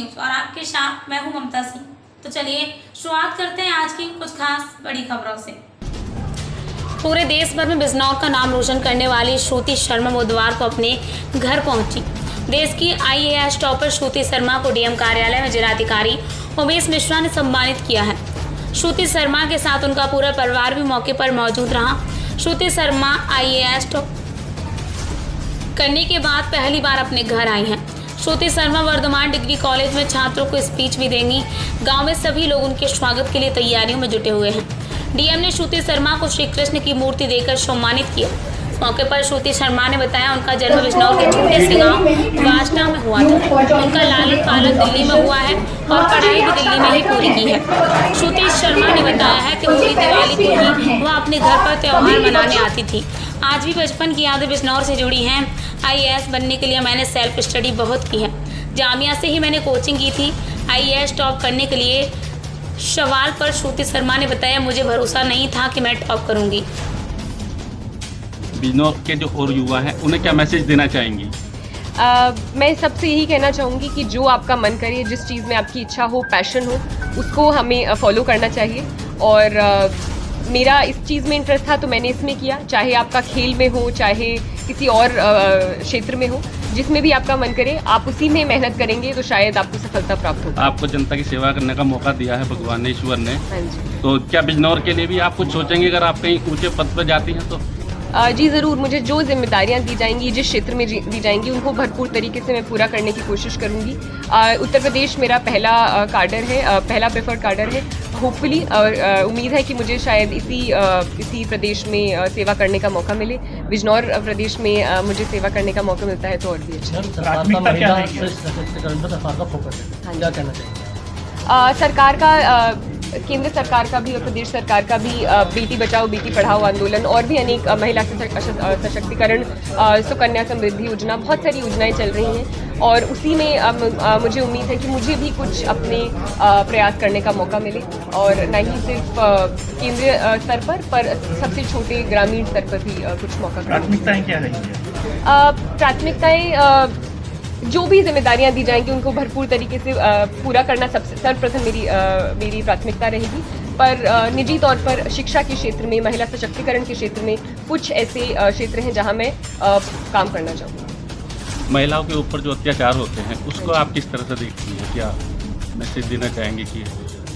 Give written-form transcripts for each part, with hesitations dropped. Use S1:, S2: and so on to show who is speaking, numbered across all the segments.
S1: News और आपके साथ मैं हूं ममता सिंह। तो चलिए शुरुआत करते हैं आज की कुछ खास बड़ी खबरों से। पूरे देश भर में बिजनौर का नाम रोशन करने वाली श्रुति शर्मा बुधवार को अपने घर पहुंची। देश की IAS टॉपर श्रुति शर्मा को DM कार्यालय में जिलाधिकारी उमेश मिश्रा ने सम्मानित किया है। श्रुति शर्मा के साथ उनका पूरा परिवार भी मौके पर मौजूद रहा। श्रुति शर्मा IAS टॉप करने के बाद पहली बार अपने घर आई हैं। श्रुति शर्मा वर्धमान डिग्री कॉलेज में छात्रों को स्पीच भी देंगी। गांव में सभी लोग उनके स्वागत के लिए तैयारियों में जुटे हुए हैं। DM ने श्रुति शर्मा को श्री कृष्ण की मूर्ति देकर सम्मानित किया। इस मौके पर श्रुति शर्मा ने बताया उनका जन्म बिजनौर के छोटे से गांव वासना में हुआ था। उनका लालन पालन दिल्ली में हुआ है और पढ़ाई भी दिल्ली में ही पूरी की है। श्रुति शर्मा ने बताया है कि होली दिवाली को ही वह अपने घर पर त्यौहार मनाने आती थी। आज भी बचपन की यादें बिजनौर से जुड़ी हैं। IAS बनने के लिए मैंने सेल्फ स्टडी बहुत की है। जामिया से ही मैंने कोचिंग की थी IAS टॉप करने के लिए। सवाल पर श्रुति शर्मा ने बताया मुझे भरोसा नहीं था कि मैं टॉप करूंगी।
S2: बिजनौर के जो और युवा हैं उन्हें क्या मैसेज देना चाहेंगी?
S3: मैं सबसे यही कहना चाहूँगी कि जो आपका मन करे, जिस चीज़ में आपकी इच्छा हो, पैशन हो, उसको हमें फॉलो करना चाहिए। और मेरा इस चीज़ में इंटरेस्ट था तो मैंने इसमें किया। चाहे आपका खेल में हो, चाहे किसी और क्षेत्र में हो, जिसमें भी आपका मन करे आप उसी में मेहनत करेंगे तो शायद आपको सफलता प्राप्त हो।
S2: आपको जनता की सेवा करने का मौका दिया है भगवान ने, ईश्वर ने।
S3: हाँ जी।
S2: तो क्या बिजनौर के लिए भी आप कुछ सोचेंगे अगर आप कहीं ऊंचे पद पर जाती हैं तो?
S3: जी ज़रूर। मुझे जो जिम्मेदारियां दी जाएंगी, जिस क्षेत्र में दी जाएंगी, उनको भरपूर तरीके से मैं पूरा करने की कोशिश करूंगी। उत्तर प्रदेश मेरा पहला कार्डर है, पहला प्रेफर्ड कार्डर है। होपफुली उम्मीद है कि मुझे शायद इसी प्रदेश में सेवा करने का मौका मिले। बिजनौर प्रदेश में मुझे सेवा करने का मौका मिलता है तो और भी अच्छा। सरकार का, केंद्र सरकार का भी और प्रदेश सरकार का भी बेटी बचाओ बेटी पढ़ाओ आंदोलन और भी अनेक महिला सशक्तिकरण, सुकन्या समृद्धि योजना, बहुत सारी योजनाएं चल रही हैं और उसी में मुझे उम्मीद है कि मुझे भी कुछ अपने प्रयास करने का मौका मिले और न ही सिर्फ केंद्रीय स्तर पर सबसे छोटे ग्रामीण स्तर पर भी कुछ मौका।
S4: प्राथमिकताएं क्या रहेंगी?
S3: प्राथमिकताएं जो भी जिम्मेदारियां दी जाएंगी उनको भरपूर तरीके से पूरा करना सबसे सर्वप्रथम मेरी प्राथमिकता रहेगी। पर निजी तौर पर शिक्षा के क्षेत्र में, महिला सशक्तिकरण के क्षेत्र में कुछ ऐसे क्षेत्र हैं जहां मैं काम करना चाहूँगी।
S2: महिलाओं के ऊपर जो अत्याचार होते हैं उसको आप किस तरह से देखती हैं? क्या मैसेज देना चाहेंगे कि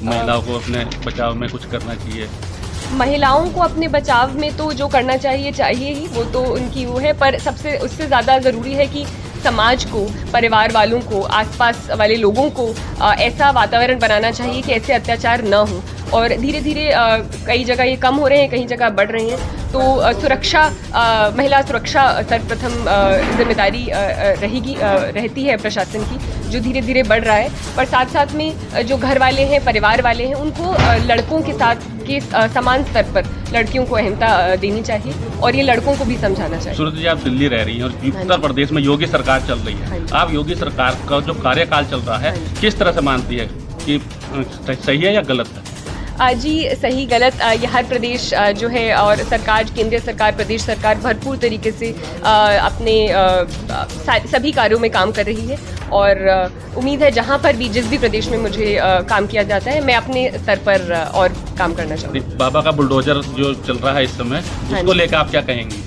S2: महिलाओं को अपने बचाव में कुछ करना चाहिए?
S3: महिलाओं को अपने बचाव में तो जो करना चाहिए ही, वो तो उनकी वो है। पर सबसे उससे ज़्यादा ज़रूरी है कि समाज को, परिवार वालों को, आसपास वाले लोगों को ऐसा वातावरण बनाना चाहिए कि ऐसे अत्याचार न हो। और धीरे धीरे कई जगह ये कम हो रहे हैं, कई जगह बढ़ रहे हैं। तो सुरक्षा, महिला सुरक्षा सर्वप्रथम जिम्मेदारी रहती है प्रशासन की, जो धीरे धीरे बढ़ रहा है। पर साथ साथ में जो घर वाले हैं, परिवार वाले हैं, उनको लड़कों के साथ के समान स्तर पर लड़कियों को अहमता देनी चाहिए और ये लड़कों को भी समझाना चाहिए।
S2: सूरत जी, आप दिल्ली रह रही हैं और उत्तर प्रदेश में योगी सरकार चल रही है। आप योगी सरकार का जो कार्यकाल चल रहा है किस तरह से मानती है कि सही है या गलत है?
S3: जी, सही गलत ये हर प्रदेश जो है और सरकार, केंद्रीय सरकार, प्रदेश सरकार भरपूर तरीके से अपने सभी कार्यों में काम कर रही है और उम्मीद है जहाँ पर भी, जिस भी प्रदेश में मुझे काम किया जाता है, मैं अपने स्तर पर और काम करना चाहूँगी।
S2: बाबा का बुलडोजर जो चल रहा है इस समय, उसको लेकर आप क्या कहेंगी?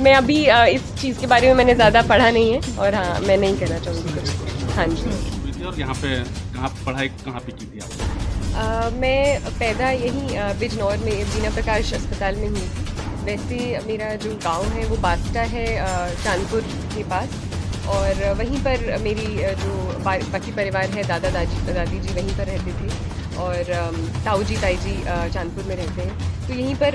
S3: मैं अभी इस चीज़ के बारे में मैंने ज़्यादा पढ़ा नहीं है और हाँ, मैं नहीं कहना चाहूँगी कुछ। हाँ जी।
S2: और यहाँ पे पढ़ाई कहाँ पे की थी आप?
S3: मैं पैदा यहीं बिजनौर में बीना प्रकाश अस्पताल में हुई थी। वैसे मेरा जो गांव है वो बास्ता है, चांदपुर के पास, और वहीं पर मेरी जो बाकी परिवार है, दादा दादी जी वहीं पर रहते थे और ताऊ जी ताई जी चांदपुर में रहते हैं। तो यहीं पर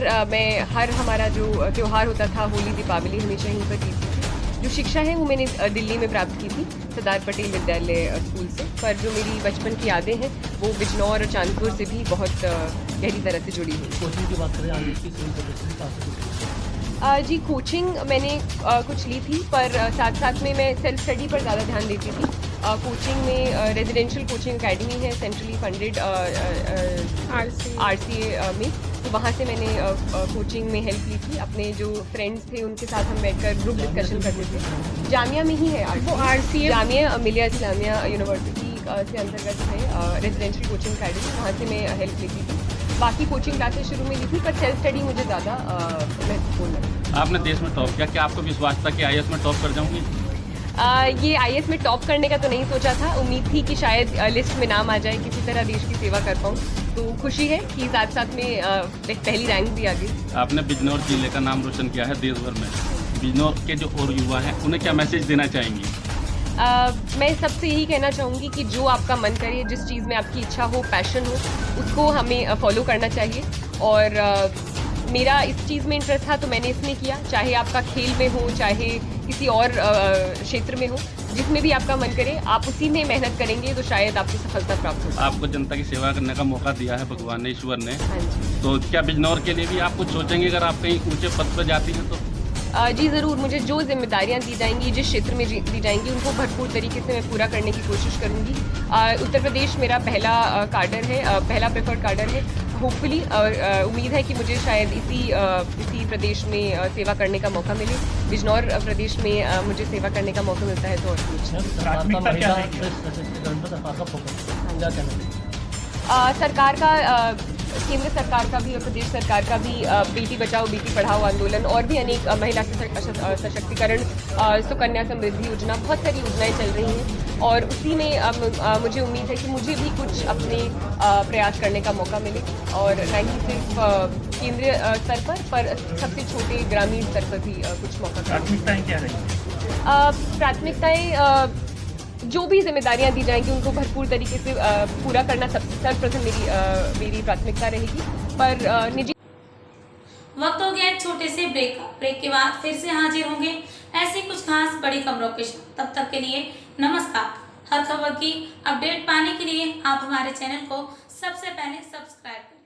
S3: हमारा जो त्यौहार होता था, होली दीपावली, हमेशा यहीं पर की थी। जो शिक्षा है वो मैंने दिल्ली में प्राप्त की थी, सरदार पटेल विद्यालय स्कूल से। पर जो मेरी बचपन की यादें हैं वो बिजनौर और चांदपुर से भी बहुत गहरी तरह से जुड़ी हुई।
S4: कोचिंग की बात करें, आगे की
S3: जी, कोचिंग मैंने कुछ ली थी, पर साथ साथ में मैं सेल्फ स्टडी पर ज़्यादा ध्यान देती थी। कोचिंग में रेजिडेंशियल कोचिंग एकेडमी है, सेंट्रली फंडेड RCA में, तो वहाँ से मैंने कोचिंग में हेल्प ली थी। अपने जो फ्रेंड्स थे उनके साथ हम बैठकर ग्रुप डिस्कशन करते थे। जामिया में ही है वो RCA, जामिया मिलिया इस्लामिया यूनिवर्सिटी से अंतर्गत है रेजिडेंशियल कोचिंग अकेडमी, वहाँ से मैं हेल्प लेती थी। बाकी कोचिंग क्लासेस शुरू में ली थी, पर सेल्फ स्टडी मुझे ज़्यादा महत्वपूर्ण है।
S2: आपने देश में टॉप किया, क्या आपको विश्वास था कि IAS में टॉप कर जाऊंगी?
S3: ये IAS में टॉप करने का तो नहीं सोचा था, उम्मीद थी कि शायद लिस्ट में नाम आ जाए, किसी तरह देश की सेवा कर पाऊँ। तो खुशी है कि साथ साथ में एक पहली रैंक भी आ गई।
S2: आपने बिजनौर जिले का नाम रोशन किया है देश भर में। बिजनौर के जो और युवा हैं उन्हें क्या मैसेज देना चाहेंगी?
S3: मैं सबसे यही कहना चाहूँगी कि जो आपका मन करे, जिस चीज़ में आपकी इच्छा हो, पैशन हो, उसको हमें फॉलो करना चाहिए। और मेरा इस चीज़ में इंटरेस्ट था तो मैंने इसमें किया, चाहे आपका खेल में हो, चाहे किसी और क्षेत्र में हो, जिसमें भी आपका मन करे आप उसी में मेहनत करेंगे तो शायद आपको सफलता प्राप्त हो।
S2: आपको जनता की सेवा करने का मौका दिया है भगवान ने, ईश्वर ने,
S3: हाँ जी।
S2: तो क्या बिजनौर के लिए भी आप कुछ सोचेंगे अगर आप कहीं ऊंचे पद पर जाती हैं तो?
S3: जी ज़रूर, मुझे जो जिम्मेदारियां दी जाएंगी, जिस क्षेत्र में दी जाएंगी, उनको भरपूर तरीके से मैं पूरा करने की कोशिश करूंगी। उत्तर प्रदेश मेरा पहला कार्डर है, पहला प्रेफर्ड कार्डर है। होपफुली उम्मीद है कि मुझे शायद इसी प्रदेश में सेवा करने का मौका मिले। बिजनौर प्रदेश में मुझे सेवा करने का मौका मिलता है तो और कुछ।
S4: प्राथमिकता क्या है? सरकार का फोकस क्या कहना है?
S3: सरकार का, केंद्र सरकार का भी और प्रदेश सरकार का भी बेटी बचाओ बेटी पढ़ाओ आंदोलन और भी अनेक महिला सशक्तिकरण, सुकन्या समृद्धि योजना, बहुत सारी योजनाएं चल रही हैं और उसी में मुझे उम्मीद है कि मुझे भी कुछ अपने प्रयास करने का मौका मिले और न ही सिर्फ केंद्रीय स्तर पर सबसे छोटे ग्रामीण स्तर पर भी कुछ मौका।
S4: प्राथमिकताएं क्या रही?
S3: प्राथमिकताएं जो भी जिम्मेदारियां दी जाएंगी उनको भरपूर तरीके से पूरा करना सर्वप्रथम मेरी प्राथमिकता रहेगी। पर निजी
S1: वक्त हो गया एक छोटे से ब्रेक का। ब्रेक के बाद फिर से हाजिर होंगे ऐसी कुछ खास बड़ी खबरों के साथ। तब तक के लिए नमस्कार। हर खबर की अपडेट पाने के लिए आप हमारे चैनल को सबसे पहले सब्सक्राइब करें।